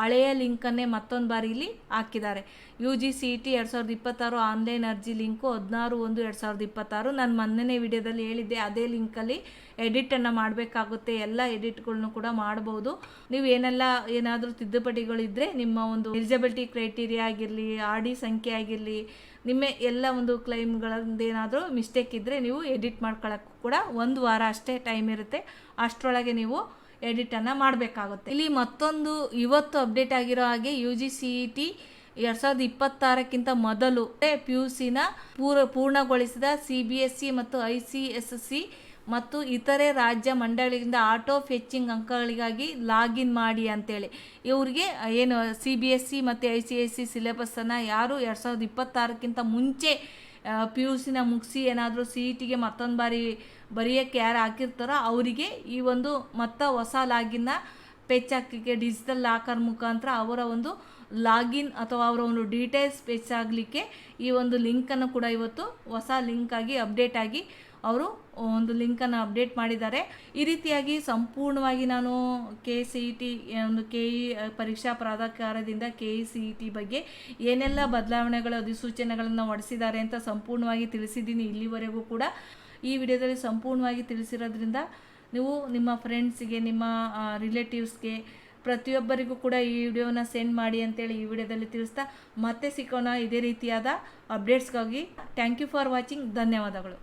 ಹಳೆಯ ಲಿಂಕನ್ನೇ ಮತ್ತೊಂದು ಬಾರಿ ಇಲ್ಲಿ ಹಾಕಿದ್ದಾರೆ. UGCET 2026 ಆನ್ಲೈನ್ ಅರ್ಜಿ ಲಿಂಕು 16/1/2026. ನಾನು ಮೊನ್ನೆ ವಿಡಿಯೋದಲ್ಲಿ ಹೇಳಿದ್ದೆ, ಅದೇ ಲಿಂಕಲ್ಲಿ ಎಡಿಟನ್ನು ಮಾಡಬೇಕಾಗುತ್ತೆ. ಎಲ್ಲ ಎಡಿಟ್ಗಳನ್ನು ಕೂಡ ಮಾಡ್ಬೋದು. ನೀವು ಏನಾದರೂ ತಿದ್ದುಪಡಿಗಳಿದ್ದರೆ ನಿಮ್ಮ ಒಂದು ಎಲಿಜಿಬಿಲಿಟಿ ಕ್ರೈಟೀರಿಯಾ ಆಗಿರಲಿ, RD ಸಂಖ್ಯೆ ಆಗಿರಲಿ, ನಿಮ್ಮ ಎಲ್ಲ ಒಂದು ಕ್ಲೈಮ್ಗಳದ್ದೇನಾದರೂ ಮಿಸ್ಟೇಕ್ ಇದ್ದರೆ ನೀವು ಎಡಿಟ್ ಮಾಡ್ಕೊಳ್ಳೋಕ್ಕೂ ಕೂಡ 1 ವಾರ ಅಷ್ಟೇ ಟೈಮ್ ಇರುತ್ತೆ. ಅಷ್ಟರೊಳಗೆ ನೀವು ಎಡಿಟನ್ನು ಮಾಡಬೇಕಾಗುತ್ತೆ. ಇಲ್ಲಿ ಮತ್ತೊಂದು ಇವತ್ತು ಅಪ್ಡೇಟ್ ಆಗಿರೋ ಹಾಗೆ UGCET 2026ಕ್ಕಿಂತ ಮೊದಲು PUCನ ಪೂರ್ಣಗೊಳಿಸಿದ CBSE ಮತ್ತು ICSC ಮತ್ತು ಇತರೆ ರಾಜ್ಯ ಮಂಡಳಿಯಿಂದ ಆಟೋ ಫೆಚಿಂಗ್ ಅಂಕಗಳಿಗಾಗಿ ಲಾಗಿನ್ ಮಾಡಿ ಅಂತೇಳಿ ಇವ್ರಿಗೆ ಏನು CBSE ಮತ್ತು ICSC ಸಿಲೆಬಸ್ಸನ್ನು ಯಾರು 2026ಕ್ಕಿಂತ ಮುಂಚೆ PUCನ ಮುಗಿಸಿ ಏನಾದರೂ CETಗೆ ಮತ್ತೊಂದು ಬಾರಿ ಬರೆಯೋಕ್ಕೆ ಯಾರು ಹಾಕಿರ್ತಾರೋ ಅವರಿಗೆ ಈ ಒಂದು ಹೊಸ ಲಾಗಿನ್ನ ಪೇಚ್ ಹಾಕಲಿಕ್ಕೆ ಡಿಜಿಟಲ್ ಲಾಕರ್ ಮುಖಾಂತರ ಅವರ ಒಂದು ಲಾಗಿನ್ ಅಥವಾ ಅವರ ಒಂದು ಡೀಟೇಲ್ಸ್ ಪೇಚ್ ಆಗಲಿಕ್ಕೆ ಈ ಒಂದು ಲಿಂಕನ್ನು ಕೂಡ ಇವತ್ತು ಹೊಸ ಲಿಂಕ್ ಆಗಿ ಅಪ್ಡೇಟ್ ಆಗಿ ಅವರು ಒಂದು ಲಿಂಕನ್ನು ಅಪ್ಡೇಟ್ ಮಾಡಿದ್ದಾರೆ. ಈ ರೀತಿಯಾಗಿ ಸಂಪೂರ್ಣವಾಗಿ ನಾನು KCET ಒಂದು KE ಪರೀಕ್ಷಾ ಪ್ರಾಧಿಕಾರದಿಂದ KCET ಬಗ್ಗೆ ಏನೆಲ್ಲ ಬದಲಾವಣೆಗಳ ಅಧಿಸೂಚನೆಗಳನ್ನು ಹೊರಡಿಸಿದ್ದಾರೆ ಅಂತ ಸಂಪೂರ್ಣವಾಗಿ ತಿಳಿಸಿದ್ದೀನಿ. ಇಲ್ಲಿವರೆಗೂ ಕೂಡ ಈ ವಿಡಿಯೋದಲ್ಲಿ ಸಂಪೂರ್ಣವಾಗಿ ತಿಳಿಸಿರೋದ್ರಿಂದ ನೀವು ನಿಮ್ಮ ಫ್ರೆಂಡ್ಸಿಗೆ, ನಿಮ್ಮ ರಿಲೇಟಿವ್ಸ್ಗೆ, ಪ್ರತಿಯೊಬ್ಬರಿಗೂ ಕೂಡ ಈ ವಿಡಿಯೋನ ಸೆಂಡ್ ಮಾಡಿ ಅಂತೇಳಿ ಈ ವಿಡಿಯೋದಲ್ಲಿ ತಿಳಿಸ್ತಾ ಮತ್ತೆ ಸಿಕ್ಕೋಣ ಇದೇ ರೀತಿಯಾದ ಅಪ್ಡೇಟ್ಸ್ಗಾಗಿ. Thank you for watching. ಧನ್ಯವಾದಗಳು.